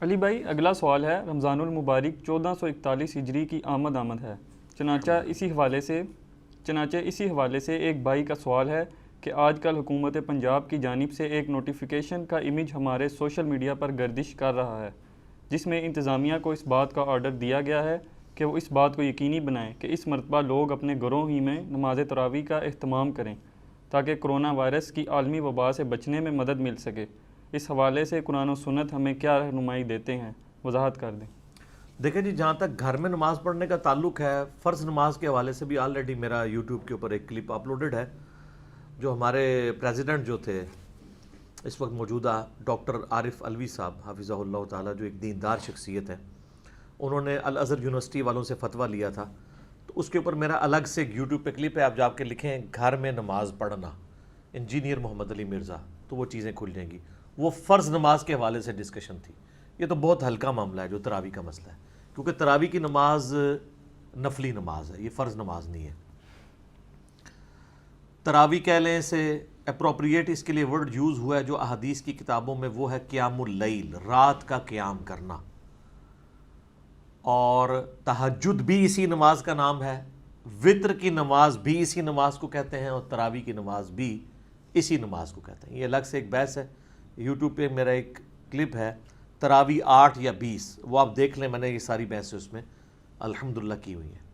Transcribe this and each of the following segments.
علی بھائی، اگلا سوال ہے رمضان المبارک 1441 ہجری کی آمد ہے۔ چنانچہ اسی حوالے سے ایک بھائی کا سوال ہے کہ آج کل حکومت پنجاب کی جانب سے ایک نوٹیفیکیشن کا امیج ہمارے سوشل میڈیا پر گردش کر رہا ہے، جس میں انتظامیہ کو اس بات کا آرڈر دیا گیا ہے کہ وہ اس بات کو یقینی بنائیں کہ اس مرتبہ لوگ اپنے گھروں ہی میں نماز تراویح کا اہتمام کریں تاکہ کرونا وائرس کی عالمی وبا سے بچنے میں مدد مل سکے۔ اس حوالے سے قرآن و سنت ہمیں کیا رہنمائی دیتے ہیں؟ وضاحت کر دیں۔ دیکھیں جی، جہاں تک گھر میں نماز پڑھنے کا تعلق ہے، فرض نماز کے حوالے سے بھی آلریڈی میرا یوٹیوب کے اوپر ایک کلپ اپلوڈڈ ہے، جو ہمارے پریزیڈنٹ جو تھے اس وقت موجودہ ڈاکٹر عارف علوی صاحب حافظہ اللہ تعالیٰ، جو ایک دیندار شخصیت ہے، انہوں نے الازہر یونیورسٹی والوں سے فتویٰ لیا تھا، تو اس کے اوپر میرا الگ سے ایک یوٹیوب پہ کلپ ہے، آپ جا کے لکھیں گھر میں نماز پڑھنا انجینئر محمد علی مرزا، تو وہ چیزیں کھل جائیں گی۔ وہ فرض نماز کے حوالے سے ڈسکشن تھی۔ یہ تو بہت ہلکا معاملہ ہے جو تراویح کا مسئلہ ہے، کیونکہ تراویح کی نماز نفلی نماز ہے، یہ فرض نماز نہیں ہے۔ تراویح کہہ لیں سے اپروپریٹ اس کے لیے ورڈ یوز ہوا ہے جو احادیث کی کتابوں میں، وہ ہے قیام اللیل، رات کا قیام کرنا، اور تہجد بھی اسی نماز کا نام ہے، وطر کی نماز بھی اسی نماز کو کہتے ہیں، اور تراویح کی نماز بھی اسی نماز کو کہتے ہیں۔ یہ الگ سے ایک بحث ہے، یوٹیوب پہ میرا ایک کلپ ہے تراویح 8 یا 20، وہ آپ دیکھ لیں، میں نے یہ ساری بحثیں اس میں الحمدللہ کی ہوئی ہیں۔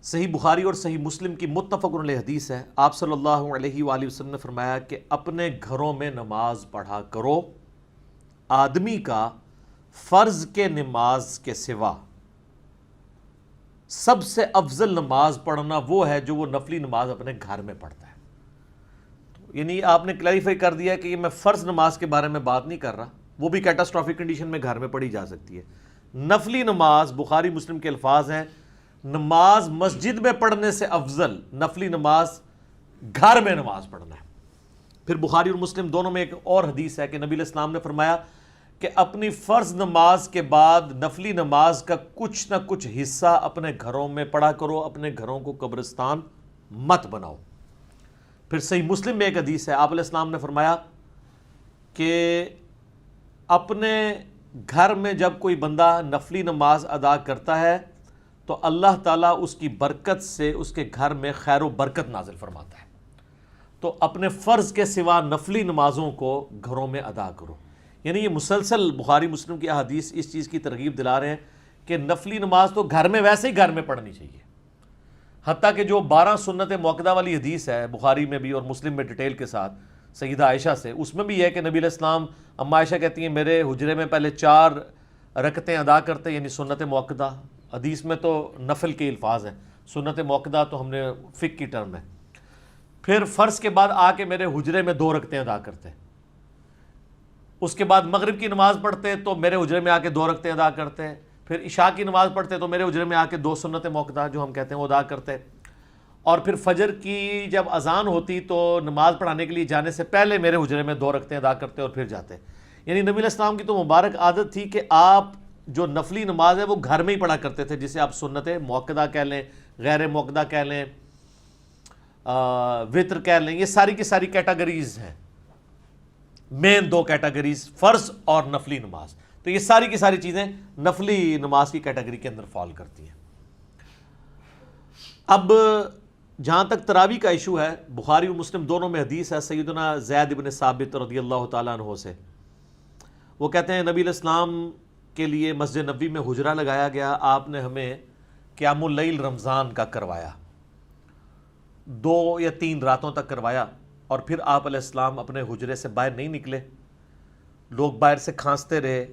صحیح بخاری اور صحیح مسلم کی متفق علیہ حدیث ہے، آپ صلی اللہ علیہ وآلہ وسلم نے فرمایا کہ اپنے گھروں میں نماز پڑھا کرو، آدمی کا فرض کے نماز کے سوا سب سے افضل نماز پڑھنا وہ ہے جو وہ نفلی نماز اپنے گھر میں پڑھتا ہے۔ یعنی آپ نے کلیریفائی کر دیا کہ یہ میں فرض نماز کے بارے میں بات نہیں کر رہا، وہ بھی کیٹاسٹرافک کنڈیشن میں گھر میں پڑھی جا سکتی ہے۔ نفلی نماز، بخاری مسلم کے الفاظ ہیں، نماز مسجد میں پڑھنے سے افضل نفلی نماز گھر میں نماز پڑھنا ہے۔ پھر بخاری اور مسلم دونوں میں ایک اور حدیث ہے کہ نبی علیہ السلام نے فرمایا کہ اپنی فرض نماز کے بعد نفلی نماز کا کچھ نہ کچھ حصہ اپنے گھروں میں پڑھا کرو، اپنے گھروں کو قبرستان مت بناؤ۔ پھر صحیح مسلم میں ایک حدیث ہے، آپ علیہ السلام نے فرمایا کہ اپنے گھر میں جب کوئی بندہ نفلی نماز ادا کرتا ہے تو اللہ تعالیٰ اس کی برکت سے اس کے گھر میں خیر و برکت نازل فرماتا ہے۔ تو اپنے فرض کے سوا نفلی نمازوں کو گھروں میں ادا کرو۔ یعنی یہ مسلسل بخاری مسلم کی احادیث اس چیز کی ترغیب دلا رہے ہیں کہ نفلی نماز تو گھر میں ویسے ہی گھر میں پڑھنی چاہیے۔ حتیٰ کہ جو 12 سنت موقدہ والی حدیث ہے بخاری میں بھی اور مسلم میں ڈیٹیل کے ساتھ سیدہ عائشہ سے، اس میں بھی یہ ہے کہ نبی علیہ السلام، اما عائشہ کہتی ہیں میرے حجرے میں پہلے 4 رکعتیں ادا کرتے، یعنی سنت موقدہ، حدیث میں تو نفل کے الفاظ ہیں، سنت موقدہ تو ہم نے فقہ کی ٹرم ہے، پھر فرض کے بعد آ کے میرے حجرے میں 2 رکعتیں ادا کرتے، اس کے بعد مغرب کی نماز پڑھتے تو میرے حجرے میں آ کے 2 رکعتیں ادا کرتے، پھر عشاء کی نماز پڑھتے تو میرے حجرے میں آ کے 2 سنت موقدہ جو ہم کہتے ہیں وہ ادا کرتے، اور پھر فجر کی جب اذان ہوتی تو نماز پڑھانے کے لیے جانے سے پہلے میرے حجرے میں 2 رکعتیں ادا کرتے اور پھر جاتے۔ یعنی نبی علیہ السلام کی تو مبارک عادت تھی کہ آپ جو نفلی نماز ہے وہ گھر میں ہی پڑھا کرتے تھے، جسے آپ سنت موقدہ کہہ لیں، غیر موقدہ کہہ لیں، وطر کہہ لیں، یہ ساری کی ساری کیٹاگریز ہیں، مین 2 کیٹاگریز، فرض اور نفلی نماز، تو یہ ساری کی ساری چیزیں نفلی نماز کی کیٹاگری کے اندر فال کرتی ہیں۔ اب جہاں تک تراویح کا ایشو ہے، بخاری و مسلم دونوں میں حدیث ہے سیدنا زید بن ثابت رضی اللہ تعالیٰ عنہ سے، وہ کہتے ہیں نبی علیہ السلام کے لیے مسجد نبوی میں حجرہ لگایا گیا، آپ نے ہمیں قیام اللیل رمضان کا کروایا، 2 یا 3 راتوں تک کروایا، اور پھر آپ علیہ السلام اپنے حجرے سے باہر نہیں نکلے، لوگ باہر سے کھانستے رہے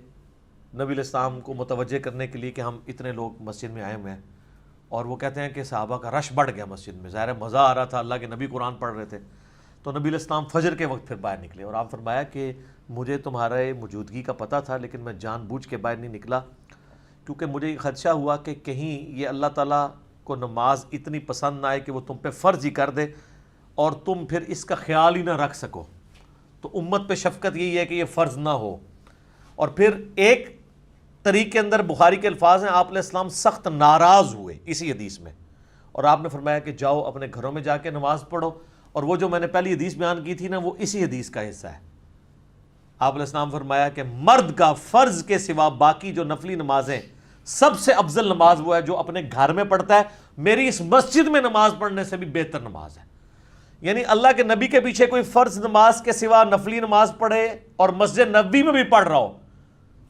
نبی علیہ السلام کو متوجہ کرنے کے لیے کہ ہم اتنے لوگ مسجد میں آئے ہوئے ہیں، اور وہ کہتے ہیں کہ صحابہ کا رش بڑھ گیا مسجد میں، ظاہر مزہ آ رہا تھا، اللہ کے نبی قرآن پڑھ رہے تھے، تو نبی علیہ السلام فجر کے وقت پھر باہر نکلے، اور آپ فرمایا کہ مجھے تمہارے موجودگی کا پتہ تھا لیکن میں جان بوجھ کے باہر نہیں نکلا، کیونکہ مجھے خدشہ ہوا کہ کہیں یہ اللہ تعالیٰ کو نماز اتنی پسند نہ آئے کہ وہ تم پہ فرض ہی کر دے اور تم پھر اس کا خیال ہی نہ رکھ سکو، تو امت پہ شفقت یہی ہے کہ یہ فرض نہ ہو۔ اور پھر ایک طریق کے اندر بخاری کے الفاظ ہیں، آپ علیہ السلام سخت ناراض ہوئے اسی حدیث میں، اور آپ نے فرمایا کہ جاؤ اپنے گھروں میں جا کے نماز پڑھو، اور وہ جو میں نے پہلی حدیث بیان کی تھی نا وہ اسی حدیث کا حصہ ہے، آپ علیہ السلام فرمایا کہ مرد کا فرض کے سوا باقی جو نفلی نمازیں سب سے افضل نماز وہ ہے جو اپنے گھر میں پڑھتا ہے، میری اس مسجد میں نماز پڑھنے سے بھی بہتر نماز ہے. یعنی اللہ کے نبی کے پیچھے کوئی فرض نماز کے سوا نفلی نماز پڑھے اور مسجد نبوی میں بھی پڑھ رہا ہو،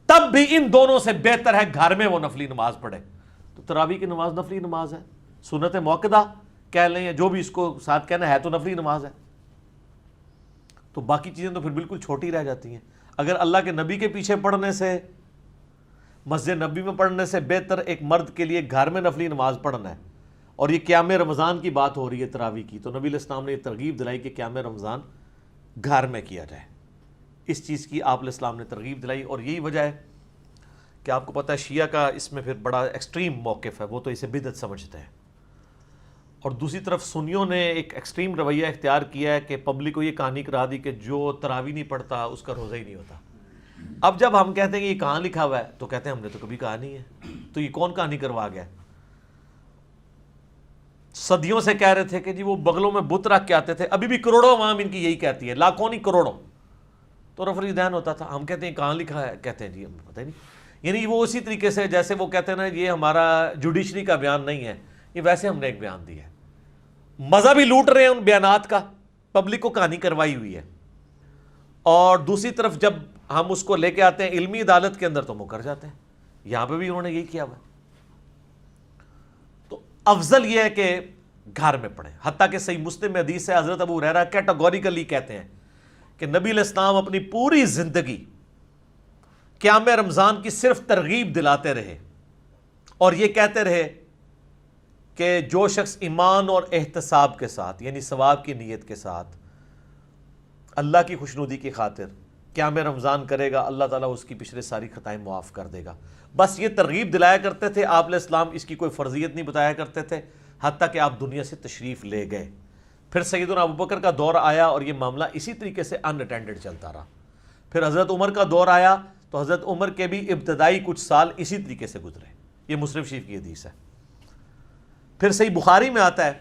تب بھی ان دونوں سے بہتر ہے گھر میں وہ نفلی نماز پڑھے. تو تراویح کی نماز نفلی نماز ہے، سنت موقدہ کہہ لیں یا جو بھی اس کو ساتھ کہنا ہے تو نفلی نماز ہے. تو باقی چیزیں تو پھر بالکل چھوٹی رہ جاتی ہیں. اگر اللہ کے نبی کے پیچھے پڑھنے سے، مسجد نبی میں پڑھنے سے بہتر ایک مرد کے لیے گھر میں نفلی نماز پڑھنا ہے، اور یہ قیام رمضان کی بات ہو رہی ہے تراویح کی، تو نبی علیہ السلام نے یہ ترغیب دلائی کہ قیام رمضان گھر میں کیا جائے. اس چیز کی آپ علیہ السلام نے ترغیب دلائی، اور یہی وجہ ہے کہ آپ کو پتہ ہے شیعہ کا اس میں پھر بڑا ایکسٹریم موقف ہے، وہ تو اسے بدعت سمجھتے ہیں. اور دوسری طرف سنیوں نے ایک ایکسٹریم رویہ اختیار کیا ہے کہ پبلک کو یہ کہانی کرا دی کہ جو تراویح نہیں پڑھتا اس کا روزہ ہی نہیں ہوتا. اب جب ہم کہتے ہیں کہ یہ کہاں لکھا ہوا ہے تو کہتے ہیں ہم نے تو کبھی کہا نہیں ہے، تو یہ کون کہانی کروا گیا؟ صدیوں سے کہہ رہے تھے کہ جی وہ بغلوں میں بت رکھ کے آتے تھے، ابھی بھی کروڑوں عوام ان کی یہی کہتی ہے، لاکھوں نہیں کروڑوں. تو رفع الیدین ہوتا تھا، ہم کہتے ہیں کہاں لکھا ہے، کہتے ہیں جی ہمیں پتہ ہی نہیں. یعنی وہ اسی طریقے سے جیسے وہ کہتے ہیں نا یہ ہمارا جوڈیشری کا بیان نہیں ہے، یہ ویسے ہم نے ایک بیان دیا ہے. مزہ بھی لوٹ رہے ہیں ان بیانات کا، پبلک کو کہانی کروائی ہوئی ہے. اور دوسری طرف جب ہم اس کو لے کے آتے ہیں علمی عدالت کے اندر تو مکر جاتے ہیں. یہاں پہ بھی انہوں نے یہی کیا ہوا. تو افضل یہ ہے کہ گھر میں پڑھیں. حتیٰ کہ صحیح مسلم میں حدیث ہے، حضرت ابو ہریرہ کیٹیگوریکلی کہتے ہیں کہ نبی علیہ السلام اپنی پوری زندگی قیام رمضان کی صرف ترغیب دلاتے رہے اور یہ کہتے رہے کہ جو شخص ایمان اور احتساب کے ساتھ، یعنی ثواب کی نیت کے ساتھ، اللہ کی خوشنودی کی خاطر قیام رمضان کرے گا، اللہ تعالیٰ اس کی پچھلے ساری خطائیں معاف کر دے گا. بس یہ ترغیب دلایا کرتے تھے. آپ علیہ السلام اس کی کوئی فرضیت نہیں بتایا کرتے تھے حتیٰ کہ آپ دنیا سے تشریف لے گئے. پھر سیدنا ابوبکر کا دور آیا اور یہ معاملہ اسی طریقے سے ان اٹینڈڈ چلتا رہا. پھر حضرت عمر کا دور آیا تو حضرت عمر کے بھی ابتدائی کچھ سال اسی طریقے سے گزرے. یہ مسلم شریف کی حدیث ہے. پھر صحیح بخاری میں آتا ہے،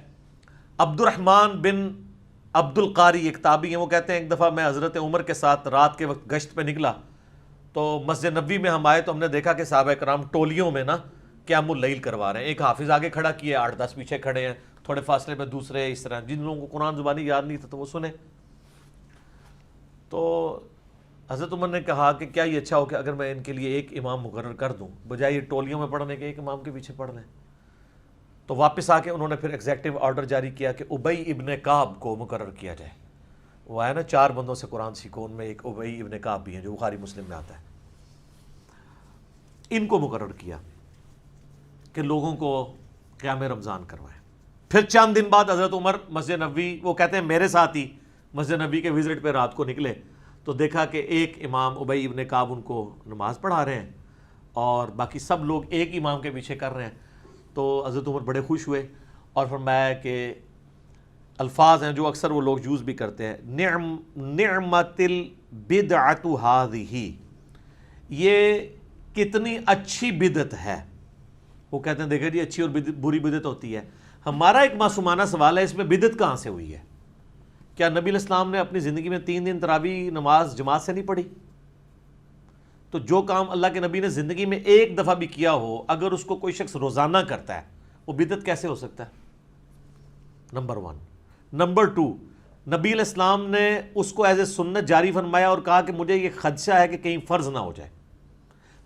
عبد الرحمن بن عبد القاری ایک تابعی ہیں، وہ کہتے ہیں ایک دفعہ میں حضرت عمر کے ساتھ رات کے وقت گشت پہ نکلا تو مسجد نبوی میں ہم آئے تو ہم نے دیکھا کہ صحابہ کرام ٹولیوں میں نا قیام اللیل کروا رہے ہیں. ایک حافظ آگے کھڑا کیے، 8-10 پیچھے کھڑے ہیں، تھوڑے فاصلے پہ دوسرے، اس طرح. جن لوگوں کو قرآن زبانی یاد نہیں تھا تو وہ سنیں. تو حضرت عمر نے کہا کہ کیا یہ اچھا ہو کہ اگر میں ان کے لیے ایک امام مقرر کر دوں بجائے یہ ٹولیوں میں پڑھنے کے ایک امام کے پیچھے پڑھ لیں. تو واپس آ کے انہوں نے پھر ایگزیکٹو آرڈر جاری کیا کہ ابی ابن کعب کو مقرر کیا جائے. وہ آیا نا 4 بندوں سے قرآن سیکھو، ان میں ایک ابی ابن کعب بھی ہیں جو بخاری مسلم میں آتا ہے. ان کو مقرر کیا کہ لوگوں کو قیام رمضان کروائیں. پھر چند دن بعد حضرت عمر مسجد نبوی، وہ کہتے ہیں میرے ساتھ ہی مسجد نبوی کے وزٹ پہ رات کو نکلے تو دیکھا کہ ایک امام ابی ابن کعب ان کو نماز پڑھا رہے ہیں اور باقی سب لوگ ایک امام کے پیچھے کر رہے ہیں. تو حضرت عمر بڑے خوش ہوئے اور فرمایا کہ الفاظ ہیں جو اکثر وہ لوگ یوز بھی کرتے ہیں، نعمت البدعۃ ہذہ، یہ کتنی اچھی بدعت ہے. وہ کہتے ہیں دیکھیں جی اچھی اور بری بدعت ہوتی ہے. ہمارا ایک معصومانہ سوال ہے، اس میں بدعت کہاں سے ہوئی ہے؟ کیا نبی علیہ السلام نے اپنی زندگی میں 3 دن تراویح نماز جماعت سے نہیں پڑھی؟ تو جو کام اللہ کے نبی نے زندگی میں ایک دفعہ بھی کیا ہو، اگر اس کو کوئی شخص روزانہ کرتا ہے وہ بدعت کیسے ہو سکتا ہے؟ نمبر 1. نمبر 2، نبی علیہ السلام نے اس کو ایز اے سنت جاری فرمایا اور کہا کہ مجھے یہ خدشہ ہے کہ کہیں فرض نہ ہو جائے.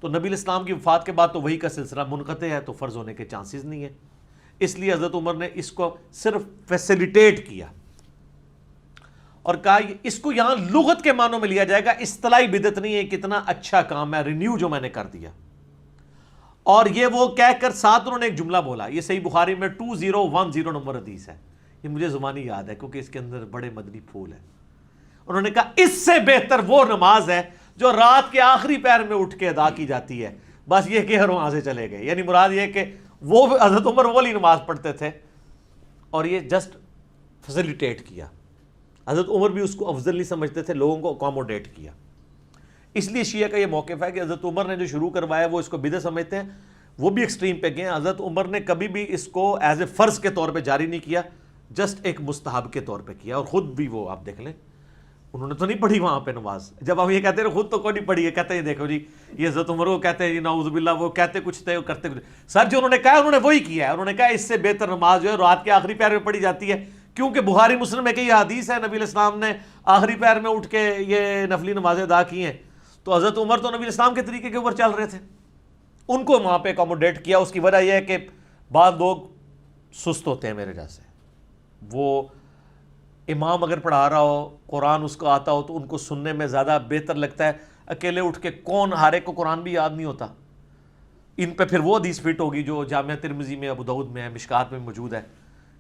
تو نبی علیہ السلام کی وفات کے بعد تو وہی کا سلسلہ منقطع ہے، تو فرض ہونے کے چانسز نہیں ہے. اس لیے حضرت عمر نے اس کو صرف فیسیلیٹیٹ کیا اور کہا اس کو یہاں لغت کے معنوں میں لیا جائے گا، اصطلاحی بدعت نہیں ہے. کتنا اچھا کام ہے، رینیو جو میں نے کر دیا. اور یہ وہ کہہ کر ساتھ انہوں نے ایک جملہ بولا، یہ صحیح بخاری میں 2010 نمبر حدیث ہے. یہ مجھے زبانی یاد ہے کیونکہ اس کے اندر بڑے مدنی پھول ہیں. انہوں نے کہا اس سے بہتر وہ نماز ہے جو رات کے آخری پہر میں اٹھ کے ادا کی جاتی ہے. بس یہ کہ وہاں سے چلے گئے. یعنی مراد یہ کہ وہ حضرت عمر والی نماز پڑھتے تھے اور یہ جسٹ فیسیلیٹیٹ کیا. حضرت عمر بھی اس کو افضل نہیں سمجھتے تھے، لوگوں کو اکاموڈیٹ کیا. اس لیے شیعہ کا یہ موقف ہے کہ حضرت عمر نے جو شروع کروایا وہ اس کو بدعت سمجھتے ہیں. وہ بھی ایکسٹریم پہ گئے ہیں. حضرت عمر نے کبھی بھی اس کو ایز اے فرض کے طور پہ جاری نہیں کیا، جسٹ ایک مستحب کے طور پہ کیا. اور خود بھی وہ آپ دیکھ لیں انہوں نے تو نہیں پڑھی وہاں پہ نماز. جب ہم یہ کہتے ہیں خود تو کوئی نہیں پڑھی ہے, کہتے ہیں دیکھو جی یہ حضرت عمر کو کہتے ہیں جی نعوذ باللہ, وہ کہتے کچھ تھے وہ کرتے کچھ. سر جو انہوں نے کہا انہوں نے وہی کیا ہے. انہوں نے کہا اس سے بہتر نماز جو ہے رات کے آخری پہر میں پڑھی جاتی ہے, کیونکہ بخاری مسلم میں کہ یہ حدیث ہے نبی علیہ السلام نے آخری پہر میں اٹھ کے یہ نفلی نمازیں ادا کی ہیں. تو حضرت عمر تو نبی علیہ السلام کے طریقے کے اوپر چل رہے تھے, ان کو وہاں پہ اکوموڈیٹ کیا. اس کی وجہ یہ ہے کہ بعض لوگ سست ہوتے ہیں میرے جیسے, وہ امام اگر پڑھا رہا ہو قرآن اس کو آتا ہو تو ان کو سننے میں زیادہ بہتر لگتا ہے. اکیلے اٹھ کے کون, ہر ایک کو قرآن بھی یاد نہیں ہوتا. ان پہ پھر وہ حدیث فٹ ہوگی جو جامعہ ترمذی میں, ابو داؤد میں ہے, مشکات میں موجود ہے,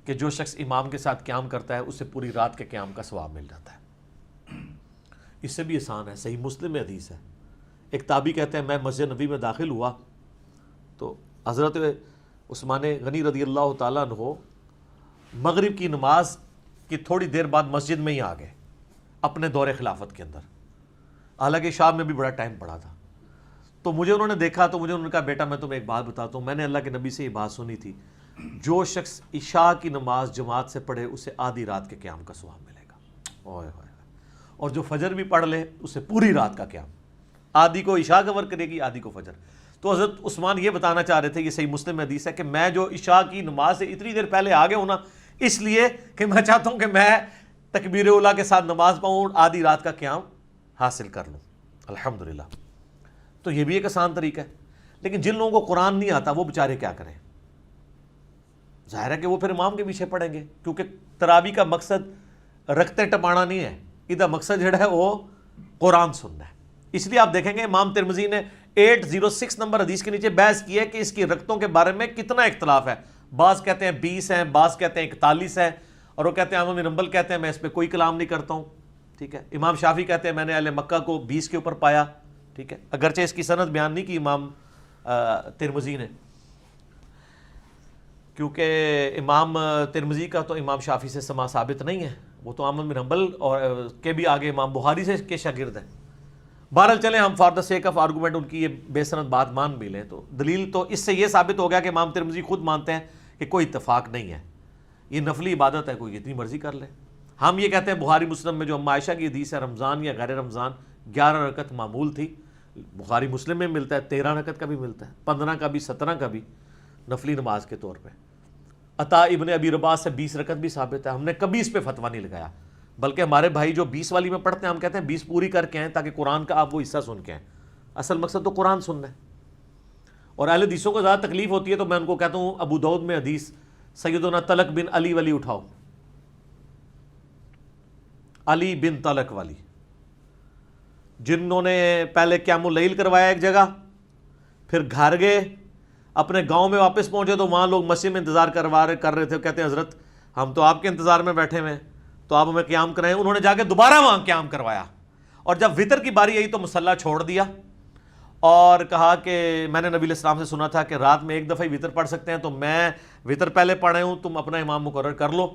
کہ جو شخص امام کے ساتھ قیام کرتا ہے اسے پوری رات کے قیام کا ثواب مل جاتا ہے. اس سے بھی آسان ہے, صحیح مسلم میں حدیث ہے. ایک تابعی کہتے ہیں میں مسجد نبی میں داخل ہوا تو حضرت عثمان غنی رضی اللہ تعالیٰ عنہ مغرب کی نماز کی تھوڑی دیر بعد مسجد میں ہی آ گئے اپنے دور خلافت کے اندر, حالانکہ شام میں بھی بڑا ٹائم پڑا تھا. تو مجھے انہوں نے دیکھا تو مجھے انہوں نے کہا بیٹا میں تمہیں ایک بات بتاتا ہوں, میں نے اللہ کے نبی سے یہ بات سنی تھی, جو شخص عشاء کی نماز جماعت سے پڑھے اسے آدھی رات کے قیام کا ثواب ملے گا. اوئے ہوئے, اور جو فجر بھی پڑھ لے اسے پوری رات کا قیام, آدھی کو عشاء کور کرے گی آدھی کو فجر. تو حضرت عثمان یہ بتانا چاہ رہے تھے, یہ صحیح مسلم میں حدیث ہے, کہ میں جو عشاء کی نماز سے اتنی دیر پہلے آ گیا ہوں نا, اس لیے کہ میں چاہتا ہوں کہ میں تکبیر اولیٰ کے ساتھ نماز پڑھوں, آدھی رات کا قیام حاصل کر لوں. الحمدللہ. تو یہ بھی ایک آسان طریقہ ہے. لیکن جن لوگوں کو قرآن نہیں آتا وہ بیچارے کیا کریں؟ ظاہر ہے کہ وہ پھر امام کے پیچھے پڑھیں گے, کیونکہ تراویح کا مقصد رکھتے ٹپانا نہیں ہے, ادھر مقصد جو ہے وہ قرآن سننا ہے. اس لیے آپ دیکھیں گے امام ترمذی نے 806 نمبر حدیث کے نیچے بحث کی ہے کہ اس کی رکعتوں کے بارے میں کتنا اختلاف ہے. بعض کہتے ہیں 20 ہیں, بعض کہتے ہیں 41 ہیں, اور وہ کہتے ہیں احمد بن حنبل کہتے ہیں میں اس پہ کوئی کلام نہیں کرتا ہوں. ٹھیک ہے. امام شافعی کہتے ہیں میں نے اہل مکہ کو 20 کے اوپر پایا. ٹھیک ہے, اگرچہ اس کی سند بیان نہیں کی امام ترمذی نے, کیونکہ امام ترمذی کا تو امام شافعی سے سما ثابت نہیں ہے, وہ تو احمد بن حنبل اور کے بھی آگے امام بخاری سے کے شاگرد ہیں. بہرحال چلیں ہم for the sake of argument ان کی یہ بے سند بات مان بھی لیں, تو دلیل تو اس سے یہ ثابت ہو گیا کہ امام ترمذی خود مانتے ہیں کہ کوئی اتفاق نہیں ہے, یہ نفلی عبادت ہے, کوئی جتنی مرضی کر لے. ہم یہ کہتے ہیں بخاری مسلم میں جو ام عائشہ کی حدیث ہے رمضان یا غیر رمضان 11 رکعت معمول تھی, بخاری مسلم میں ملتا ہے 13 رکعت کا بھی ملتا ہے, 15 کا بھی 17 کا بھی نفلی نماز کے طور پہ. عطا ابن ابی رباح سے 20 رکعت بھی ثابت ہے. ہم نے کبھی اس پہ فتویٰ نہیں لگایا, بلکہ ہمارے بھائی جو 20 والی میں پڑھتے ہیں ہم کہتے ہیں 20 پوری کر کے آئیں تاکہ قرآن کا آپ وہ حصہ سن کے آئیں. اصل مقصد تو قرآن سننا ہے. اور اہل حدیثوں کو زیادہ تکلیف ہوتی ہے تو میں ان کو کہتا ہوں ابو داؤد میں حدیث سیدنا طلق بن علی والی اٹھاؤ, علی بن طلق والی, جنہوں نے پہلے قیام اللیل کروایا ایک جگہ, پھر گھر گئے, اپنے گاؤں میں واپس پہنچے تو وہاں لوگ مسجد میں انتظار کر رہے تھے, کہتے ہیں حضرت ہم تو آپ کے انتظار میں بیٹھے ہوئے ہیں تو آپ ہمیں قیام کرائیں. انہوں نے جا کے دوبارہ وہاں قیام کروایا, اور جب وطر کی باری آئی تو مصلی چھوڑ دیا اور کہا کہ میں نے نبی علیہ السلام سے سنا تھا کہ رات میں ایک دفعہ ہی وطر پڑھ سکتے ہیں, تو میں وطر پہلے پڑھے ہوں, تم اپنا امام مقرر کر لو,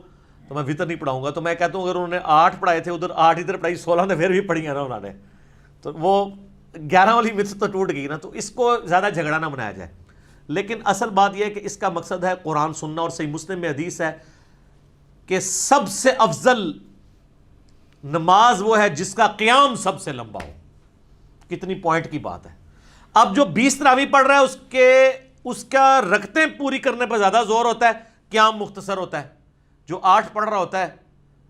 تو میں وطر نہیں پڑھاؤں گا. تو میں کہتا ہوں اگر انہوں نے 8 پڑھائے تھے ادھر 8 ادھر پڑھائی 16 نے پھر بھی پڑھی ہیں نا انہوں نے, تو وہ 11 والی مت تو ٹوٹ گئی نا. تو اس کو زیادہ جھگڑا نہ بنایا جائے. لیکن اصل بات یہ ہے کہ اس کا مقصد ہے قرآن سننا, اور صحیح مسلم میں حدیث ہے کہ سب سے افضل نماز وہ ہے جس کا قیام سب سے لمبا ہو. کتنی پوائنٹ کی بات ہے. اب جو 20 تراویح پڑھ رہا ہے اس کا رکعتیں پوری کرنے پر زیادہ زور ہوتا ہے, قیام مختصر ہوتا ہے. جو 8 پڑھ رہا ہوتا ہے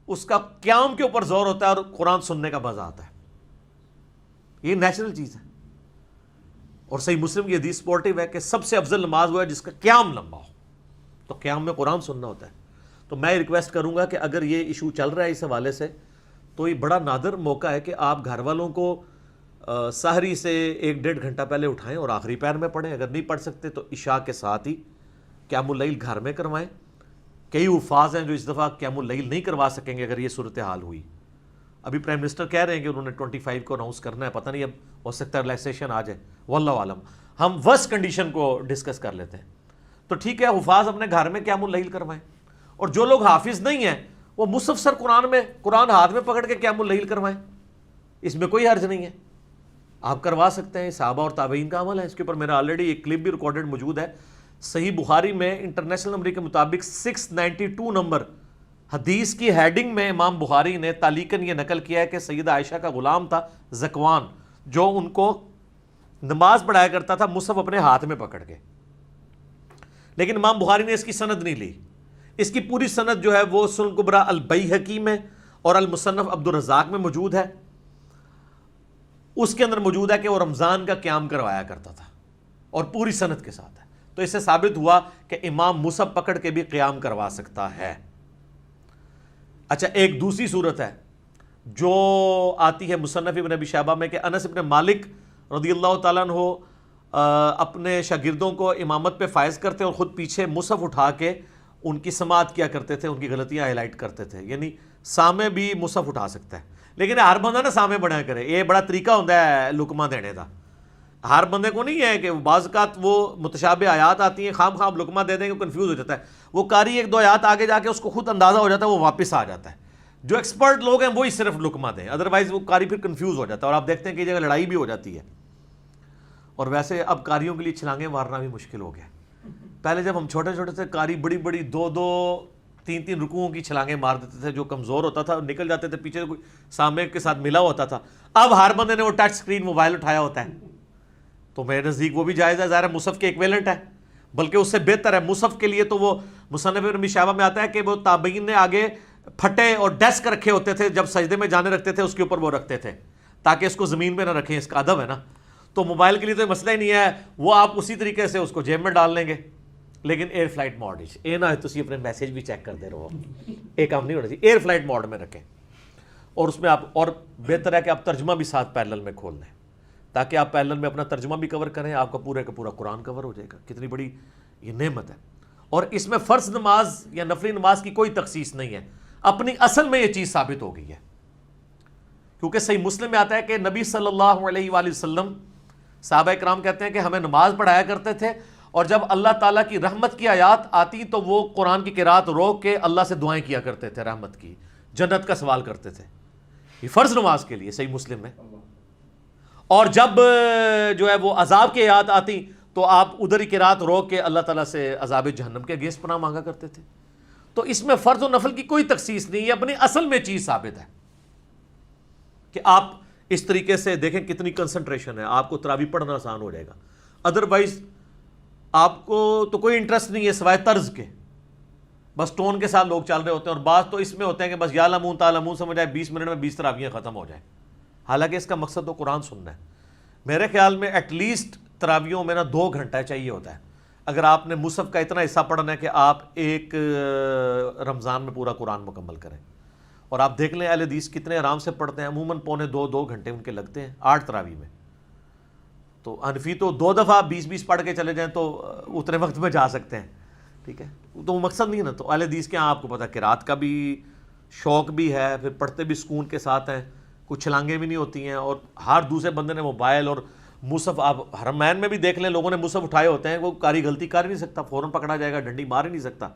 اس کا قیام کے اوپر زور ہوتا ہے اور قرآن سننے کا مزہ آتا ہے. یہ نیچرل چیز ہے. اور صحیح مسلم کی حدیث سپورٹیو ہے کہ سب سے افضل نماز وہ ہے جس کا قیام لمبا ہو, تو قیام میں قرآن سننا ہوتا ہے. تو میں ریکویسٹ کروں گا کہ اگر یہ ایشو چل رہا ہے اس حوالے سے, تو یہ بڑا نادر موقع ہے کہ آپ گھر والوں کو سحری سے 1-1.5 گھنٹہ پہلے اٹھائیں اور آخری پہر میں پڑھیں. اگر نہیں پڑھ سکتے تو عشاء کے ساتھ ہی قیام اللیل گھر میں کروائیں. کئی حفاظ ہیں جو اس دفعہ قیام اللیل نہیں کروا سکیں گے اگر یہ صورتحال ہوئی. ابھی پرائم منسٹر کہہ رہے ہیں کہ انہوں نے 25 کو اناؤنس کرنا ہے, پتہ نہیں اب ہو سکتا ہے ریلیکسیشن آ جائے, واللہ عالم. ہم ورسٹ کنڈیشن کو ڈسکس کر لیتے ہیں. تو ٹھیک ہے, حفاظ اپنے گھر میں قیام اللیل کروائیں, اور جو لوگ حافظ نہیں ہیں وہ مصحف سر قرآن ہاتھ میں پکڑ کے قیام اللیل کروائیں. اس میں کوئی حرج نہیں ہے, آپ کروا سکتے ہیں. صحابہ اور تابعین کا عمل ہے. اس کے اوپر میرا آلریڈی ایک کلپ بھی ریکارڈڈ موجود ہے. صحیح بخاری میں انٹرنیشنل نمبر کے مطابق 692 نمبر حدیث کی ہیڈنگ میں امام بخاری نے تعلیقاً یہ نقل کیا ہے کہ سیدہ عائشہ کا غلام تھا زکوان، جو ان کو نماز پڑھایا کرتا تھا مصحف اپنے ہاتھ میں پکڑ کے، لیکن امام بخاری نے اس کی سند نہیں لی. اس کی پوری سند جو ہے وہ سنن کبریٰ البیہقی میں اور المصنف عبد الرزاق میں موجود ہے. اس کے اندر موجود ہے کہ وہ رمضان کا قیام کروایا کرتا تھا اور پوری سند کے ساتھ ہے. تو اس سے ثابت ہوا کہ امام مصحف پکڑ کے بھی قیام کروا سکتا ہے. اچھا، ایک دوسری صورت ہے جو آتی ہے مصنف ابن ابی شیبہ میں کہ انس ابن مالک رضی اللہ تعالیٰ عنہ اپنے شاگردوں کو امامت پہ فائز کرتے اور خود پیچھے مصحف اٹھا کے ان کی سماعت کیا کرتے تھے، ان کی غلطیاں ہائی لائٹ کرتے تھے. یعنی سامع بھی مصحف اٹھا سکتا ہے، لیکن ہر بندہ نہ سامع بنیا کرے. یہ بڑا طریقہ ہوتا ہے لکمہ دینے کا. ہر بندے کو نہیں ہے کہ بعض اوقات وہ متشابہ آیات آتی ہیں، خام خام لکمہ دے دیں گے، کنفیوز ہو جاتا ہے. وہ قاری ایک دو آیات آگے جا کے اس کو خود اندازہ ہو جاتا ہے، وہ واپس آ جاتا ہے. جو ایکسپرٹ لوگ ہیں وہی صرف لکمہ دیں، ادروائز وہ قاری پھر کنفیوز ہو جاتا ہے. اور آپ دیکھتے ہیں کہ جگہ لڑائی بھی ہو جاتی ہے. اور ویسے اب قاریوں کے لیے چھلانگیں مارنا بھی مشکل ہو گیا. پہلے جب ہم چھوٹے چھوٹے تھے، قاری بڑی بڑی 2-3 رکوعوں کی چھلانگیں مار دیتے تھے. جو کمزور ہوتا تھا نکل جاتے تھے پیچھے، کوئی سامنے کے ساتھ ملا ہوتا تھا. اب ہر بندے نے وہ ٹچ سکرین موبائل اٹھایا ہوتا ہے، تو میرے نزدیک وہ بھی جائز ہے. ظاہر ہے مصحف کے ایکویلنٹ ہے، بلکہ اس سے بہتر ہے. مصحف کے لیے تو وہ مصنف ابن ابی شیبہ میں آتا ہے کہ وہ تابعین نے آگے پھٹے اور ڈیسک رکھے ہوتے تھے، جب سجدے میں جانے رکھتے تھے اس کے اوپر وہ رکھتے تھے تاکہ اس کو زمین پہ نہ رکھیں. اس کا ادب ہے نا. تو موبائل کے لیے تو یہ مسئلہ ہی نہیں ہے، وہ آپ اسی طریقے سے اس کو جیب میں ڈال لیں گے. لیکن ایئر فلائٹ موڈ اے نہ تسی اپنے میسج بھی چیک کرتے رہو، ایک کام نہیں ہونا چاہیے. ایئر فلائٹ موڈ میں رکھیں، اور اس میں آپ، اور بہتر ہے کہ آپ ترجمہ بھی ساتھ پیرلل میں کھول لیں تاکہ آپ پیرلل میں اپنا ترجمہ بھی کور کریں. آپ کا پورے کا پورا قرآن کور ہو جائے گا. کتنی بڑی یہ نعمت ہے. اور اس میں فرض نماز یا نفلی نماز کی کوئی تخصیص نہیں ہے. اپنی اصل میں یہ چیز ثابت ہو گئی ہے، کیونکہ صحیح مسلم میں آتا ہے کہ نبی صلی اللہ علیہ وآلہ وسلم، صحابہ کرام کہتے ہیں کہ ہمیں نماز پڑھایا کرتے تھے، اور جب اللہ تعالیٰ کی رحمت کی آیات آتی تو وہ قرآن کی قرات روک کے اللہ سے دعائیں کیا کرتے تھے، رحمت کی، جنت کا سوال کرتے تھے. یہ فرض نماز کے لیے صحیح مسلم میں. اور جب جو ہے وہ عذاب کی آیات آتی تو آپ ادھر ہی قرات روک کے اللہ تعالیٰ سے عذاب جہنم کے اگینسٹ پناہ مانگا کرتے تھے. تو اس میں فرض و نفل کی کوئی تخصیص نہیں ہے، اپنی اصل میں چیز ثابت ہے کہ آپ اس طریقے سے دیکھیں کتنی کنسنٹریشن ہے. آپ کو تراویح پڑھنا آسان ہو جائے گا. ادروائز آپ کو تو کوئی انٹرسٹ نہیں ہے سوائے طرز کے، بس ٹون کے ساتھ لوگ چل رہے ہوتے ہیں. اور بعض تو اس میں ہوتے ہیں کہ بس یعلمون تعلمون سمجھ جائے، 20 منٹ میں 20 تراویحیں ختم ہو جائیں، حالانکہ اس کا مقصد تو قرآن سننا ہے. میرے خیال میں ایٹ لیسٹ تراویحوں میں 2 گھنٹہ چاہیے ہوتا ہے اگر آپ نے مصحف کا اتنا حصہ پڑھنا ہے کہ آپ ایک رمضان میں پورا قرآن مکمل کریں. اور آپ دیکھ لیں اہل حدیث کتنے آرام سے پڑھتے ہیں، عموماً 2 گھنٹے ان کے لگتے ہیں 8 تراویح میں. تو حنفی تو 2 دفعہ 20 پڑھ کے چلے جائیں تو اتنے وقت میں جا سکتے ہیں. ٹھیک ہے، تو وہ مقصد نہیں ہے نا. تو اہل حدیث کے یہاں آپ کو پتہ قرات کا بھی شوق بھی ہے، پھر پڑھتے بھی سکون کے ساتھ ہیں، کچھ چھلانگیں بھی نہیں ہوتی ہیں. اور ہر دوسرے بندے نے موبائل اور مصحف، آپ حرمین میں بھی دیکھ لیں لوگوں نے مصحف اٹھائے ہوتے ہیں، وہ قاری غلطی کر ہی نہیں سکتا، فوراً پکڑا جائے گا، ڈنڈی مار ہی نہیں سکتا.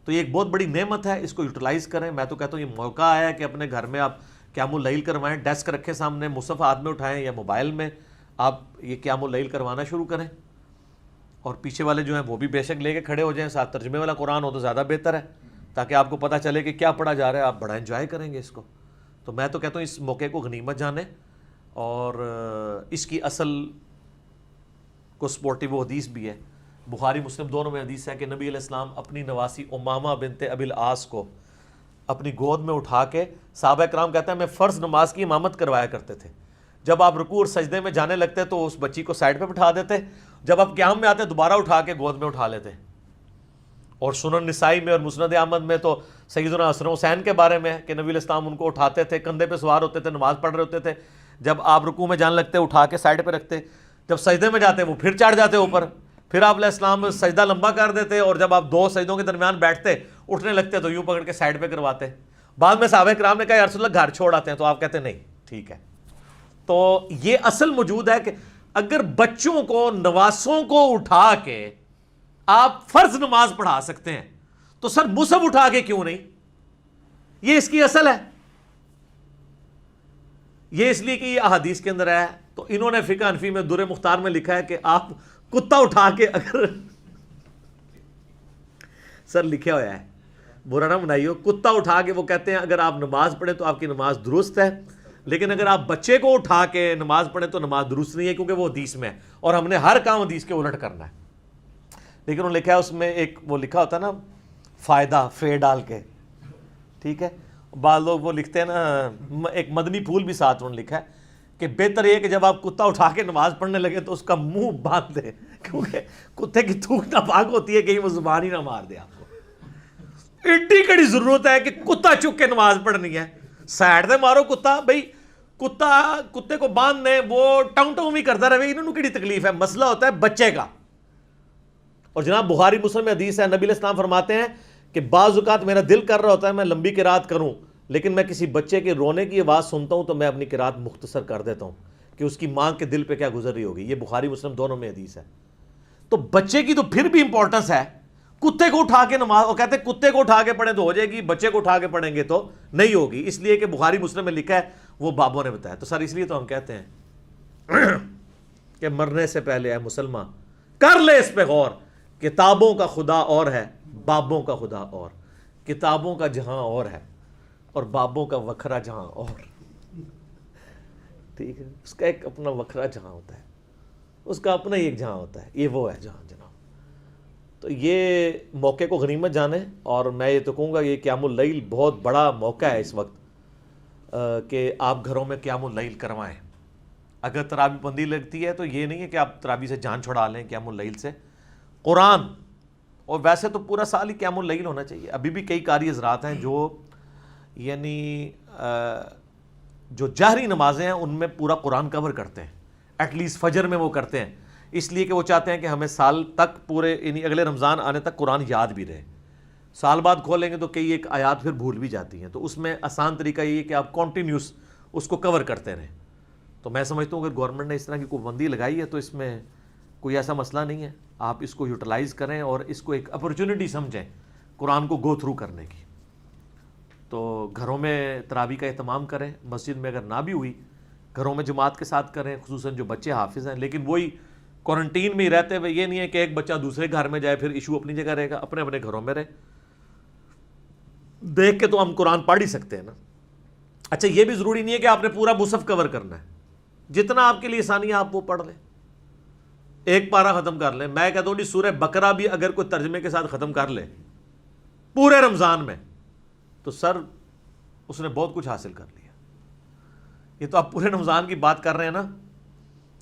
تو یہ ایک بہت بڑی نعمت ہے، اس کو یوٹیلائز کریں. میں تو کہتا ہوں یہ موقع آیا ہے کہ اپنے گھر میں آپ قیام اللیل کروائیں، ڈیسک رکھیں سامنے، مصحف ہاتھ میں اٹھائیں یا موبائل میں آپ یہ قیام اللیل کروانا شروع کریں. اور پیچھے والے جو ہیں وہ بھی بے شک لے کے کھڑے ہو جائیں، ساتھ ترجمے والا قرآن ہو تو زیادہ بہتر ہے تاکہ آپ کو پتہ چلے کہ کیا پڑھا جا رہا ہے، آپ بڑا انجوائے کریں گے اس کو. تو میں تو کہتا ہوں اس موقع کو غنیمت جانیں اور اس کی اصل کو سپورٹیو وہ حدیث بھی ہے، بخاری مسلم دونوں میں حدیث ہے کہ نبی علیہ السلام اپنی نواسی امامہ بنت ابی العاص کو اپنی گود میں اٹھا کے، صحابہ کرام کہتے ہیں میں فرض نماز کی امامت کروایا کرتے تھے. جب آپ رکوع اور سجدے میں جانے لگتے تو اس بچی کو سائڈ پہ بٹھا دیتے، جب آپ قیام میں آتے دوبارہ اٹھا کے گود میں اٹھا لیتے. اور سنن نسائی میں اور مسند احمد میں تو سیدنا حسن حسین کے بارے میں کہ نبی علیہ السلام ان کو اٹھاتے تھے، کندھے پہ سوار ہوتے تھے، نماز پڑھ رہے ہوتے تھے، جب آپ رکوع میں جانے لگتے اٹھا کے سائڈ پہ رکھتے، جب سجدے میں جاتے وہ پھر چڑھ جاتے اوپر، پھر آپ علیہ السلام سجدہ لمبا کر دیتے، اور جب آپ 2 سجدوں کے درمیان بیٹھتے اٹھنے لگتے تو یوں پکڑ کے سائڈ پہ کرواتے. بعد میں صحابہ کرام نے کہا یا رسول اللہ گھر چھوڑ آتے ہیں، تو آپ کہتے نہیں ٹھیک ہے. تو یہ اصل موجود ہے کہ اگر بچوں کو، نواسوں کو اٹھا کے آپ فرض نماز پڑھا سکتے ہیں تو سر مصحف اٹھا کے کیوں نہیں؟ یہ اس کی اصل ہے. یہ اس لیے کہ یہ احادیث کے اندر ہے. تو انہوں نے فقہ حنفی میں در مختار میں لکھا ہے کہ آپ کتا اٹھا کے، اگر سر لکھا ہوا ہے برا نہ منائیو, کتا اٹھا کے وہ کہتے ہیں اگر آپ نماز پڑھیں تو آپ کی نماز درست ہے, لیکن اگر آپ بچے کو اٹھا کے نماز پڑھیں تو نماز درست نہیں ہے, کیونکہ وہ حدیث میں ہے اور ہم نے ہر کام حدیث کے الٹ کرنا ہے. لیکن انہوں نے لکھا ہے اس میں ایک وہ لکھا ہوتا ہے نا فائدہ فے ڈال کے, ٹھیک ہے, بعض لوگ وہ لکھتے ہیں نا ایک مدنی پھول بھی ساتھ انہوں نے لکھا ہے کہ بہتر یہ کہ جب آپ کتا اٹھا کے نماز پڑھنے لگے تو اس کا منہ باندھ دیں, کیونکہ کتے کی تھوک ناپاک ہوتی ہے, کہیں وہ زبان ہی نہ مار دے آپ کو. ایڈی کڑی ضرورت ہے کہ کتا چک کے نماز پڑھنی ہے, سائڈ دے مارو کتا بھائی, کتے کو باندھ دیں وہ ٹاؤں ٹاؤں بھی کرتا رہے, انہوں نے کڑی تکلیف ہے, مسئلہ ہوتا ہے بچے کا. اور جناب بخاری مسلم میں حدیث ہے, نبی علیہ السلام فرماتے ہیں کہ بعض اوقات میرا دل کر رہا ہوتا ہے میں لمبی قرات کروں, لیکن میں کسی بچے کے رونے کی آواز سنتا ہوں تو میں اپنی قرات مختصر کر دیتا ہوں کہ اس کی ماں کے دل پہ کیا گزر رہی ہوگی. یہ بخاری مسلم دونوں میں حدیث ہے. تو بچے کی تو پھر بھی امپورٹنس ہے, کتے کو اٹھا کے نماز, اور کہتے ہیں کتے کو اٹھا کے پڑھیں تو ہو جائے گی, بچے کو اٹھا کے پڑھیں گے تو نہیں ہوگی, اس لیے کہ بخاری مسلم میں لکھا ہے وہ بابوں نے بتایا. تو سر اس لیے تو ہم کہتے ہیں کہ مرنے سے پہلے اے مسلمان کر لے اس پہ غور, کتابوں کا خدا اور ہے, بابوں کا خدا اور, کتابوں کا جہاں اور ہے اور بابوں کا وکھرا جہاں اور. ٹھیک ہے, اس کا ایک اپنا وکھرا جہاں ہوتا ہے, اس کا اپنا ہی ایک جہاں ہوتا ہے, یہ وہ ہے جہاں جناب. تو یہ موقع کو غنیمت جانیں, اور میں یہ تو کہوں گا یہ قیام اللیل بہت بڑا موقع ہے اس وقت کہ آپ گھروں میں قیام اللیل کروائیں. اگر تراویح بندی لگتی ہے تو یہ نہیں ہے کہ آپ تراویح سے جان چھڑا لیں قیام اللیل سے. قرآن, اور ویسے تو پورا سال ہی قیام اللیل ہونا چاہیے. ابھی بھی کئی قاری حضرات ہیں جو یعنی جو جہری نمازیں ہیں ان میں پورا قرآن کور کرتے ہیں, ایٹ لیسٹ فجر میں وہ کرتے ہیں, اس لیے کہ وہ چاہتے ہیں کہ ہمیں سال تک پورے یعنی اگلے رمضان آنے تک قرآن یاد بھی رہے. سال بعد کھولیں گے تو کئی ایک آیات پھر بھول بھی جاتی ہیں, تو اس میں آسان طریقہ یہ ہے کہ آپ کنٹینیوس اس کو کور کرتے رہیں. تو میں سمجھتا ہوں اگر گورنمنٹ نے اس طرح کی کوئی بندی لگائی ہے تو اس میں کوئی ایسا مسئلہ نہیں ہے, آپ اس کو یوٹیلائز کریں اور اس کو ایک اپرچونٹی سمجھیں قرآن کو گو تھرو کرنے کی. تو گھروں میں تراویح کا اہتمام کریں, مسجد میں اگر نہ بھی ہوئی گھروں میں جماعت کے ساتھ کریں, خصوصاً جو بچے حافظ ہیں. لیکن وہی کوارنٹین میں ہی رہتے ہوئے یہ نہیں ہے کہ ایک بچہ دوسرے گھر میں جائے پھر ایشو اپنی جگہ رہے گا, اپنے اپنے گھروں میں رہے. دیکھ کے تو ہم قرآن پڑھ ہی سکتے ہیں نا. اچھا یہ بھی ضروری نہیں ہے کہ آپ نے پورا مصحف کور کرنا ہے, جتنا آپ کے لیے آسانی ہے آپ وہ پڑھ لیں, ایک پارہ ختم کر لیں. میں کہتا ہوں جی سورہ بقرہ بھی اگر کوئی ترجمے کے ساتھ ختم کر لے پورے رمضان میں تو سر اس نے بہت کچھ حاصل کر لیا. یہ تو آپ پورے رمضان کی بات کر رہے ہیں نا.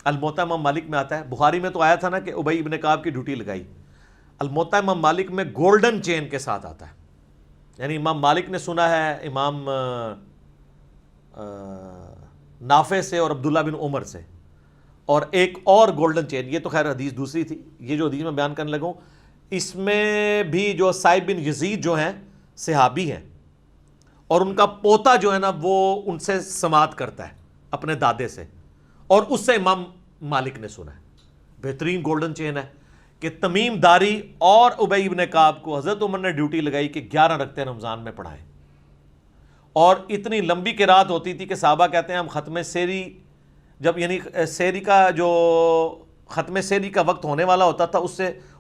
الموطا امام مالک میں آتا ہے, بخاری میں تو آیا تھا نا کہ ابی ابن کعب کی ڈیوٹی لگائی. الموطا امام مالک میں گولڈن چین کے ساتھ آتا ہے, یعنی امام مالک نے سنا ہے امام نافع سے اور عبداللہ بن عمر سے, اور ایک اور گولڈن چین, یہ تو خیر حدیث دوسری تھی, یہ جو حدیث میں بیان کرنے لگا ہوں اس میں بھی جو سائب بن یزید جو ہیں صحابی ہیں, اور ان کا پوتا جو ہے نا وہ ان سے سماعت کرتا ہے اپنے دادے سے, اور اس سے امام مالک نے سنا ہے. بہترین گولڈن چین ہے کہ تمیم داری اور ابی ابن کعب کو حضرت عمر نے ڈیوٹی لگائی کہ 11 رکعتیں رمضان میں پڑھائیں, اور اتنی لمبی قرات ہوتی تھی کہ صحابہ کہتے ہیں ہم ختم سیری جب یعنی سیری کا جو ختم سیری کا وقت ہونے والا ہوتا تھا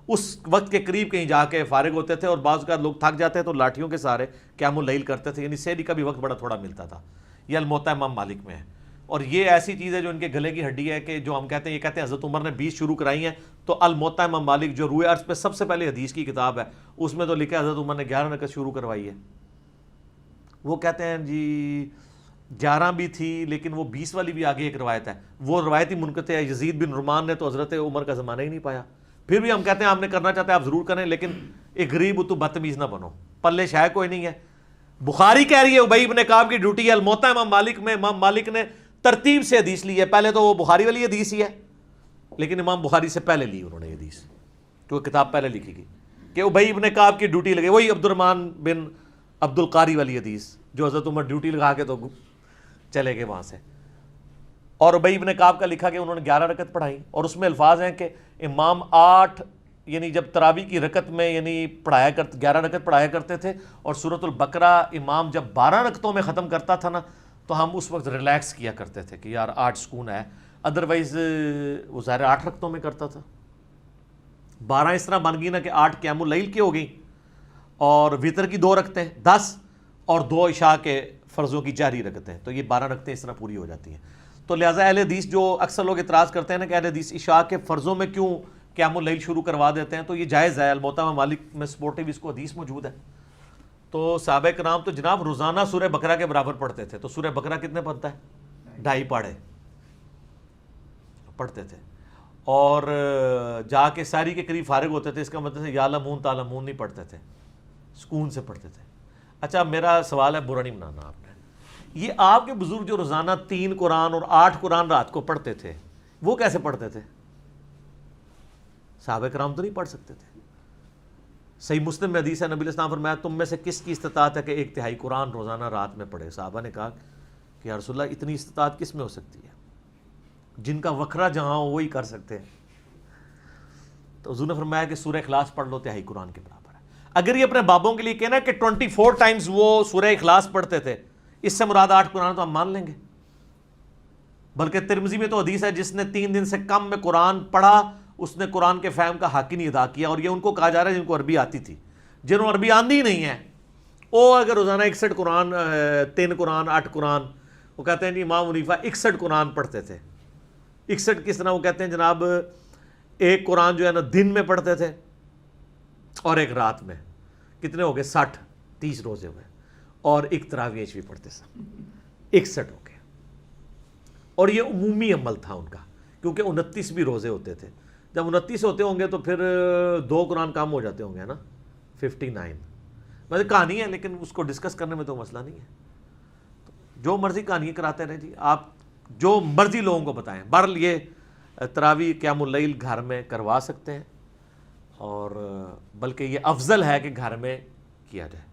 اس وقت کے قریب کہیں جا کے فارغ ہوتے تھے, اور بعض اوقات لوگ تھک جاتے ہیں تو لاٹھیوں کے سہارے قیام اللیل کرتے تھے, یعنی سیری کا بھی وقت بڑا تھوڑا ملتا تھا. یہ الموطا امام مالک میں ہے, اور یہ ایسی چیز ہے جو ان کے گلے کی ہڈی ہے کہ جو ہم کہتے ہیں, یہ کہتے ہیں حضرت عمر نے 20 شروع کرائی ہیں, تو الموطا امام مالک جو روئے عرض پہ سب سے پہلے حدیث کی کتاب ہے اس میں تو لکھا ہے حضرت عمر نے 11 رکعت شروع کروائی ہے. وہ کہتے ہیں جی 11 بھی تھی لیکن وہ 20 والی بھی آگے ایک روایت ہے, وہ روایتی منقطع ہے. یزید بن رمان نے تو حضرت عمر کا زمانہ ہی نہیں پایا. پھر بھی ہم کہتے ہیں آپ نے کرنا چاہتے ہیں آپ ضرور کریں, لیکن ایک غریب تو بدتمیز نہ بنو, پلے شاید کوئی نہیں ہے. بخاری کہہ رہی ہے ابی ابن کعب کی ڈیوٹی ہے الموطا امام مالک میں. امام مالک نے ترتیب سے حدیث لی ہے, پہلے تو وہ بخاری والی حدیث ہی ہے لیکن امام بخاری سے پہلے لی انہوں نے حدیث, تو کتاب پہلے لکھی گئی کہ ابی ابن کعب کی ڈیوٹی لگی, وہی عبد الرحمن بن عبد القاری والی حدیث جو حضرت عمر ڈیوٹی لگا کے تو چلے گئے وہاں سے. اور ابی ابن کعب کا لکھا کہ انہوں نے 11 رکعت پڑھائی, اور اس میں الفاظ ہیں کہ امام 8 یعنی جب تراویح کی رکعت میں یعنی 11 رکعت پڑھایا کرتے تھے, اور سورۃ البقرہ امام جب 12 رکعتوں میں ختم کرتا تھا نا تو ہم اس وقت ریلیکس کیا کرتے تھے کہ یار 8 سکون ہے, ادروائز وہ ظاہر 8 رکعتوں میں کرتا تھا. 12 اس طرح بن گئی نا کہ 8 قیام اللیل کی ہو گئی, اور وطر کی 2 رکھتے ہیں 10 اور 2 عشاء کے فرضوں کی جاری رکھتے ہیں، تو یہ 12 رکھتے ہیں اس طرح پوری ہو جاتی ہیں. تو لہٰذا اہل حدیث جو اکثر لوگ اعتراض کرتے ہیں نا کہ اہل حدیث عشاء کے فرضوں میں کیوں قیام اللیل شروع کروا دیتے ہیں، تو یہ جائز ہے. الموطا مالک میں سپورٹیو اس کو حدیث موجود ہے. تو صحابہ کرام تو جناب روزانہ سورہ بقرہ کے برابر پڑھتے تھے. تو سورہ بقرہ کتنے پڑھتا ہے؟ 2.5 پاڑے پڑھتے تھے. اور جا کے ساری کے قریب فارغ ہوتے تھے. اس کا مطلب ہے یعلمون تعلمون نہیں پڑھتے تھے، سکون سے پڑھتے تھے. اچھا میرا سوال ہے، برا نہیں بنانا آپ نے، یہ آپ کے بزرگ جو روزانہ 3 قرآن اور 8 قرآن رات کو پڑھتے تھے وہ کیسے پڑھتے تھے؟ صحابہ کرام تو نہیں پڑھ سکتے تھے. صحیح مسلم میں حدیث ہے، نبی علیہ السلام فرمایا تم میں سے کس کی استطاعت ہے کہ 1/3 قرآن روزانہ رات میں پڑھے؟ صحابہ نے کہا کہ یا رسول اللہ اتنی استطاعت کس میں ہو سکتی ہے؟ جن کا وکھرا جہاں ہو وہی کر سکتے ہیں. تو حضور نے فرمایا کہ سورہ اخلاص پڑھ لو 1/3 قرآن کے برابر ہے. اگر یہ اپنے بابوں کے لیے کہنا کہ 24 ٹائمز وہ سورہ اخلاص پڑھتے تھے، اس سے مراد 8 قرآن تو ہم مان لیں گے. بلکہ ترمذی میں تو حدیث ہے جس نے 3 دن سے کم میں قرآن پڑھا اس نے قرآن کے فہم کا حق ہی نہیں ادا کیا. اور یہ ان کو کہا جا رہا ہے جن کو عربی آتی تھی. جنہوں عربی آندی ہی نہیں ہے وہ اگر روزانہ 61 قرآن 3 قرآن 8 قرآن، وہ کہتے ہیں جی امام حنیفہ 61 قرآن پڑھتے تھے. 61 کس طرح؟ وہ کہتے ہیں جناب 1 قرآن جو ہے نا دن میں پڑھتے تھے اور 1 رات میں. کتنے ہو گئے؟ 60 30 روزے ہوئے. اور 1 تراویح بھی پڑھتے تھے. 61 ہو گئے. اور یہ عمومی عمل تھا ان کا، کیونکہ 29 بھی روزے ہوتے تھے. جب 29 ہوتے ہوں گے تو پھر 2 قرآن کم ہو جاتے ہوں گے نا، 59. مطلب کہانی ہے لیکن اس کو ڈسکس کرنے میں تو مسئلہ نہیں ہے. جو مرضی کہانی کراتے رہیں جی، آپ جو مرضی لوگوں کو بتائیں. بہرحال یہ تراویح قیام اللیل گھر میں کروا سکتے ہیں، اور بلکہ یہ افضل ہے کہ گھر میں کیا جائے.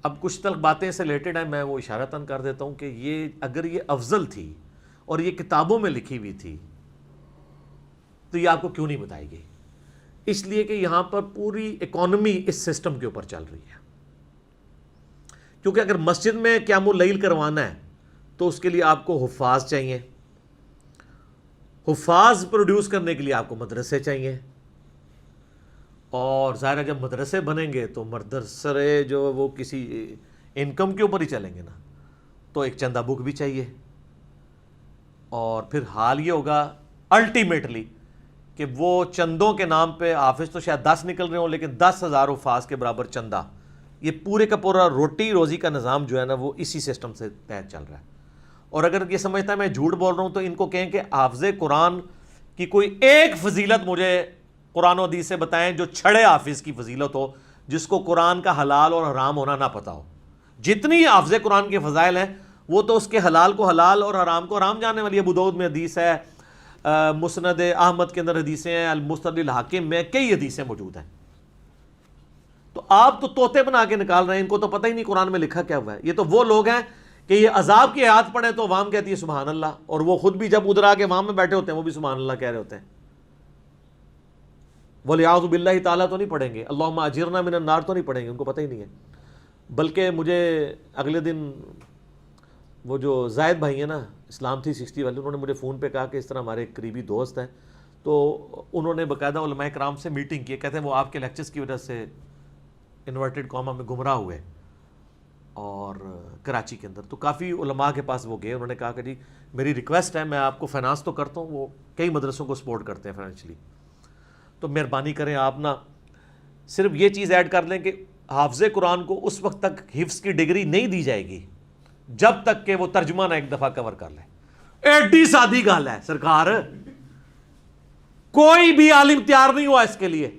اب کچھ تلک باتیں سے ریلیٹڈ ہیں، میں وہ اشارتاً کر دیتا ہوں کہ یہ اگر یہ افضل تھی اور یہ کتابوں میں لکھی ہوئی تھی تو یہ آپ کو کیوں نہیں بتائی گئی؟ اس لیے کہ یہاں پر پوری اکانومی اس سسٹم کے اوپر چل رہی ہے. کیونکہ اگر مسجد میں قیام اللیل کروانا ہے تو اس کے لیے آپ کو حفاظ چاہیے. حفاظ پروڈیوس کرنے کے لیے آپ کو مدرسے چاہیے. اور ظاہر ہے جب مدرسے بنیں گے تو مدرسے جو وہ کسی انکم کے اوپر ہی چلیں گے نا، تو ایک چندہ بک بھی چاہیے. اور پھر حال یہ ہوگا الٹیمیٹلی کہ وہ چندوں کے نام پہ حافظ تو شاید 10 نکل رہے ہوں لیکن 10,000 حفاظ کے برابر چندہ. یہ پورے کا پورا روٹی روزی کا نظام جو ہے نا وہ اسی سسٹم سے تحت چل رہا ہے. اور اگر یہ سمجھتا ہے میں جھوٹ بول رہا ہوں تو ان کو کہیں کہ حافظ قرآن کی کوئی ایک فضیلت مجھے قرآن و حدیث سے بتائیں جو چھڑے حافظ کی فضیلت ہو، جس کو قرآن کا حلال اور حرام ہونا نہ پتہ ہو. جتنی حافظ قرآن کے فضائل ہیں وہ تو اس کے حلال کو حلال اور حرام کو حرام جاننے والی. ابو داؤد میں حدیث ہے، مسند احمد کے اندر حدیثیں ہیں، المستدرک الحاکم میں کئی حدیثیں موجود ہیں. تو آپ تو طوطے بنا کے نکال رہے ہیں، ان کو تو پتہ ہی نہیں قرآن میں لکھا کیا ہوا ہے. یہ تو وہ لوگ ہیں کہ یہ عذاب کی آیات پڑھیں تو عوام کہتی ہے سبحان اللہ، اور وہ خود بھی جب ادھر آ کے عوام میں بیٹھے ہوتے ہیں وہ بھی سبحان اللہ کہہ رہے ہوتے ہیں. وَلِعَوْذُ بِاللَّهِ تعالیٰ تو نہیں پڑھیں گے، اللہم اجرنا من النار تو نہیں پڑھیں گے، ان کو پتہ ہی نہیں ہے. بلکہ مجھے اگلے دن وہ جو زائد بھائی ہیں نا اسلام 360 والے، انہوں نے مجھے فون پہ کہا کہ اس طرح ہمارے ایک قریبی دوست ہیں، تو انہوں نے باقاعدہ علماء کرام سے میٹنگ کی. کہتے ہیں وہ آپ کے لیکچرز کی وجہ سے انورٹڈ قوما میں گمراہ ہوئے اور کراچی کے اندر. تو کافی علماء کے پاس وہ گئے، انہوں نے کہا کہ جی میری ریکویسٹ ہے، میں آپ کو فائنانس تو کرتا ہوں، وہ کئی مدرسوں کو سپورٹ کرتے ہیں فائنینشلی، تو مہربانی کریں آپ نا صرف یہ چیز ایڈ کر لیں کہ حافظ قرآن کو اس وقت تک حفظ کی ڈگری نہیں دی جائے گی جب تک کہ وہ ترجمہ نہ ایک دفعہ کور کر لے. ایڈی سادی گل ہے سرکار، کوئی بھی عالم تیار نہیں ہوا اس کے لیے.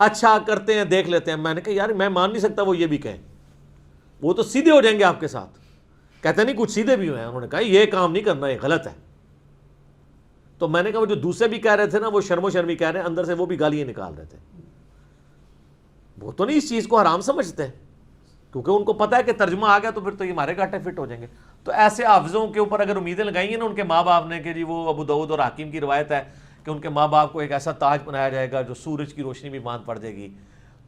اچھا کرتے ہیں دیکھ لیتے ہیں. میں نے کہا یار میں مان نہیں سکتا وہ یہ بھی کہیں، وہ تو سیدھے ہو جائیں گے آپ کے ساتھ. کہتے نہیں کچھ سیدھے بھی ہوئے ہیں، انہوں نے کہا یہ کام نہیں کرنا، یہ غلط ہے. تو میں نے کہا وہ جو دوسرے بھی کہہ رہے تھے نا وہ شرم و شرمی کہہ رہے ہیں، اندر سے وہ بھی گالیاں نکال رہے تھے. وہ تو نہیں اس چیز کو حرام سمجھتے ہیں کیونکہ ان کو پتہ ہے کہ ترجمہ آ گیا تو پھر تو یہ ہمارے گاٹے فٹ ہو جائیں گے. تو ایسے حافظوں کے اوپر اگر امیدیں لگائیں گے نا ان کے ماں باپ نے کہ جی وہ ابو داؤد اور حاکم کی روایت ہے کہ ان کے ماں باپ کو ایک ایسا تاج بنایا جائے گا جو سورج کی روشنی بھی باندھ پڑ جائے گی.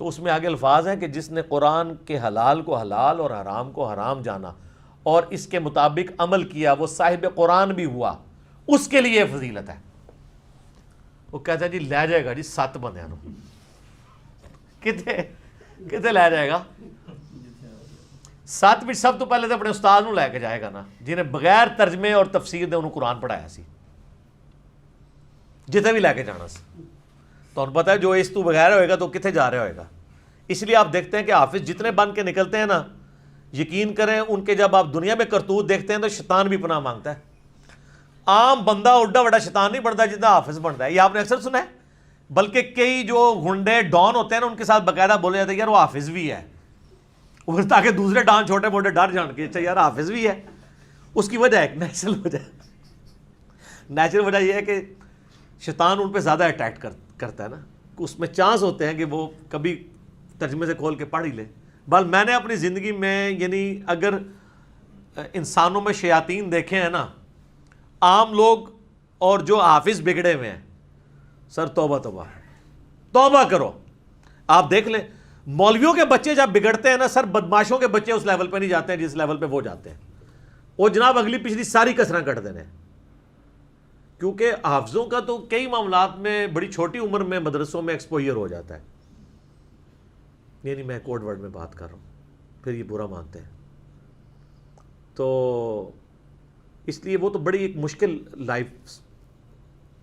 تو اس میں آگے الفاظ ہیں کہ جس نے قرآن کے حلال کو حلال اور حرام کو حرام جانا اور اس کے مطابق عمل کیا وہ صاحب قرآن بھی ہوا، اس کے لیے فضیلت ہے. وہ کہتا ہے جی لے جائے گا جی 7 بندیاں کتنے کتنے لے جائے گا؟ 7 سب تو پہلے تو اپنے استاد نو لے کے جائے گا نا، جنہیں بغیر ترجمے اور تفسیر دے انہوں قرآن پڑھایا سی، جتنے بھی لے کے جانا سی۔ تو انہوں پتہ ہے جو اس تو بغیر ہوئے گا تو کتنے جا رہا ہوئے گا۔ اس لیے آپ دیکھتے ہیں کہ حافظ جتنے بن کے نکلتے ہیں نا، یقین کریں ان کے جب آپ دنیا میں کرتوت دیکھتے ہیں تو شیطان بھی پناہ مانگتا ہے۔ عام بندہ اڈا بڑا شیطان نہیں بنتا جتنا حافظ بنتا ہے، یہ آپ نے اکثر سنا ہے۔ بلکہ کئی جو گنڈے ڈان ہوتے ہیں نا ان کے ساتھ باقاعدہ بولے جاتے ہیں یار وہ حافظ بھی ہے، اور تاکہ دوسرے ڈان چھوٹے موٹے ڈر جان کے اچھا یار حافظ بھی ہے۔ اس کی وجہ ایک نیچرل وجہ یہ ہے کہ شیطان ان پہ زیادہ اٹیک کرتا ہے نا، اس میں چانس ہوتے ہیں کہ وہ کبھی ترجمے سے کھول کے پڑھ ہی لے۔ بل میں نے اپنی زندگی میں یعنی اگر انسانوں میں شیاطین دیکھے ہیں نا، عام لوگ اور جو حافظ بگڑے ہوئے ہیں، سر توبہ توبہ توبہ کرو۔ آپ دیکھ لیں مولویوں کے بچے جب بگڑتے ہیں نا سر، بدماشوں کے بچے اس لیول پہ نہیں جاتے ہیں جس لیول پہ وہ جاتے ہیں، وہ جناب اگلی پچھلی ساری کسریں کٹ دینے۔ کیونکہ حافظوں کا تو کئی معاملات میں بڑی چھوٹی عمر میں مدرسوں میں ایکسپوئر ہو جاتا ہے، یعنی میں کوڈ ورڈ میں بات کر رہا ہوں، پھر یہ برا مانتے ہیں۔ تو اس لیے وہ تو بڑی ایک مشکل لائف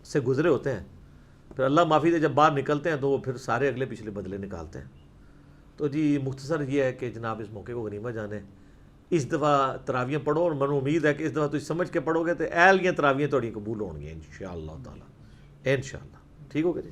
سے گزرے ہوتے ہیں، پھر اللہ معافی دے جب باہر نکلتے ہیں تو وہ پھر سارے اگلے پچھلے بدلے نکالتے ہیں۔ تو جی مختصر یہ ہے کہ جناب اس موقع کو غنیمت جانیں، اس دفعہ تراویاں پڑھو، اور من امید ہے کہ اس دفعہ تم سمجھ کے پڑھو گے تو اہلیاں تراویاں تھوڑی قبول ہون گی انشاءاللہ تعالی، انشاءاللہ۔ ٹھیک ہو گیا جی؟